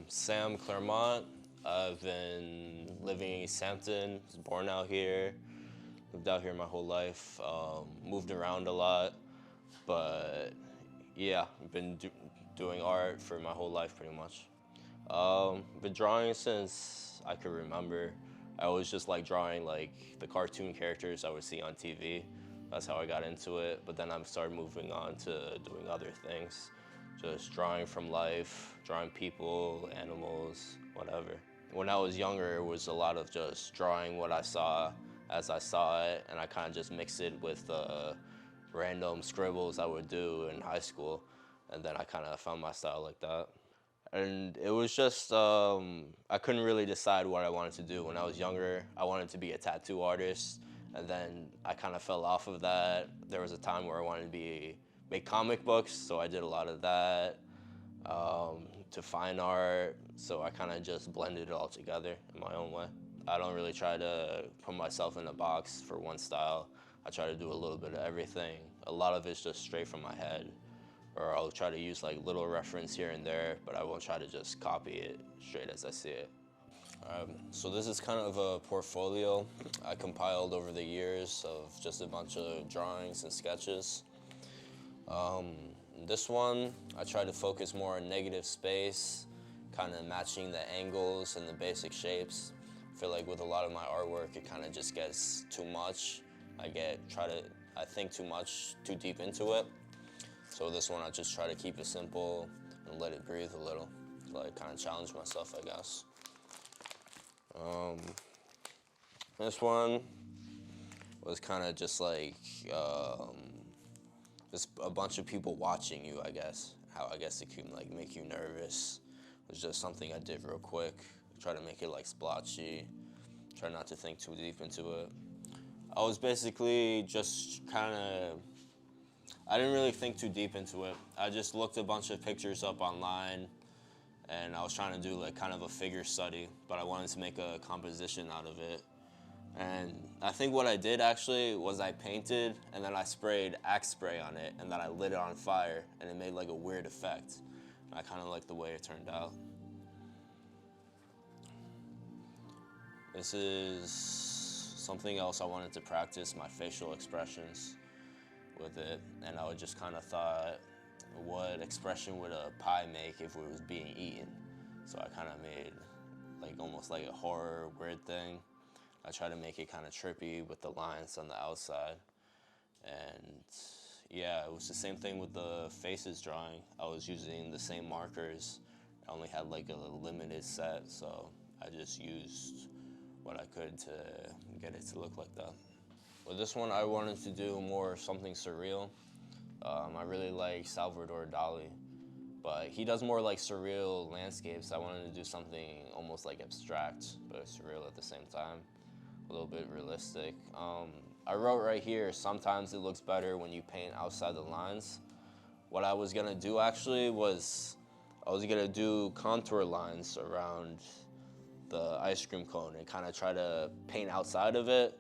Sam Clermont. I've been living in East Hampton, was born out here, lived out here my whole life, moved around a lot, but yeah, I've been doing art for my whole life pretty much. Been drawing since I could remember. I always just like drawing like the cartoon characters I would see on TV. That's how I got into it, but then I started moving on to doing other things. Just drawing from life, drawing people, animals, whatever. When I was younger, it was a lot of just drawing what I saw as I saw it, and I kind of just mixed it with random scribbles I would do in high school, and then I kind of found my style like that. And it was just, I couldn't really decide what I wanted to do. When I was younger, I wanted to be a tattoo artist, and then I kind of fell off of that. There was a time where I wanted to make comic books, so I did a lot of that, to fine art, so I kind of just blended it all together in my own way. I don't really try to put myself in a box for one style. I try to do a little bit of everything. A lot of it's just straight from my head, or I'll try to use like little reference here and there, but I won't try to just copy it straight as I see it. So this is kind of a portfolio I compiled over the years of just a bunch of drawings and sketches. This one, I try to focus more on negative space, kind of matching the angles and the basic shapes. I feel like with a lot of my artwork, it kind of just gets too much. I think too deep into it. So this one, I just try to keep it simple and let it breathe a little. Like kind of challenge myself, I guess. This one was kind of just like just a bunch of people watching you, I guess. How I guess it can like make you nervous. It was just something I did real quick. Try to make it like splotchy. Try not to think too deep into it. I was basically just I didn't really think too deep into it. I just looked a bunch of pictures up online, and I was trying to do like kind of a figure study, but I wanted to make a composition out of it. And I think what I did actually was I painted, and then I sprayed Axe spray on it, and then I lit it on fire, and it made like a weird effect. And I kind of liked the way it turned out. This is something else I wanted to practice, my facial expressions with it, and I just kind of thought, what expression would a pie make if it was being eaten? So I kind of made like almost like a horror weird thing. I tried to make it kind of trippy with the lines on the outside. And yeah, it was the same thing with the faces drawing. I was using the same markers. I only had like a limited set, so I just used what I could to get it to look like that. With this one, I wanted to do more something surreal. I really like Salvador Dali, but he does more like surreal landscapes. I wanted to do something almost like abstract, but surreal at the same time, a little bit realistic. I wrote right here, sometimes it looks better when you paint outside the lines. What I was gonna do actually was, I was gonna do contour lines around the ice cream cone and kind of try to paint outside of it.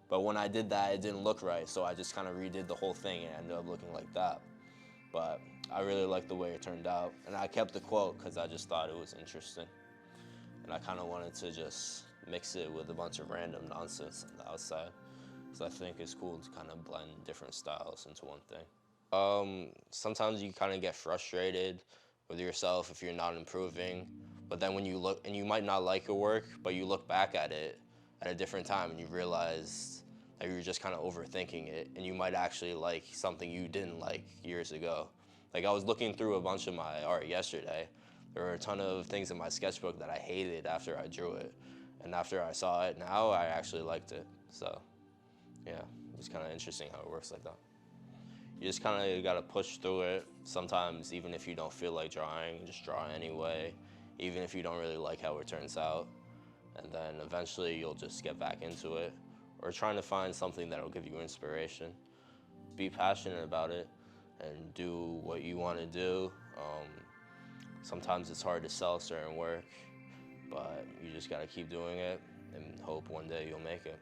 But when I did that, it didn't look right, so I just kind of redid the whole thing and it ended up looking like that. But I really liked the way it turned out. And I kept the quote because I just thought it was interesting. And I kind of wanted to just mix it with a bunch of random nonsense on the outside. So I think it's cool to kind of blend different styles into one thing. Sometimes you kind of get frustrated with yourself if you're not improving. But then when you look, and you might not like your work, but you look back at it at a different time and you realize that you're just kind of overthinking it, and you might actually like something you didn't like years ago. Like I was looking through a bunch of my art yesterday. There were a ton of things in my sketchbook that I hated after I drew it. And after I saw it now, I actually liked it. So yeah, it's kind of interesting how it works like that. You just kind of got to push through it. Sometimes even if you don't feel like drawing, just draw anyway, even if you don't really like how it turns out. And then eventually you'll just get back into it, or trying to find something that'll give you inspiration. Be passionate about it and do what you want to do. Sometimes it's hard to sell certain work, but you just got to keep doing it and hope one day you'll make it.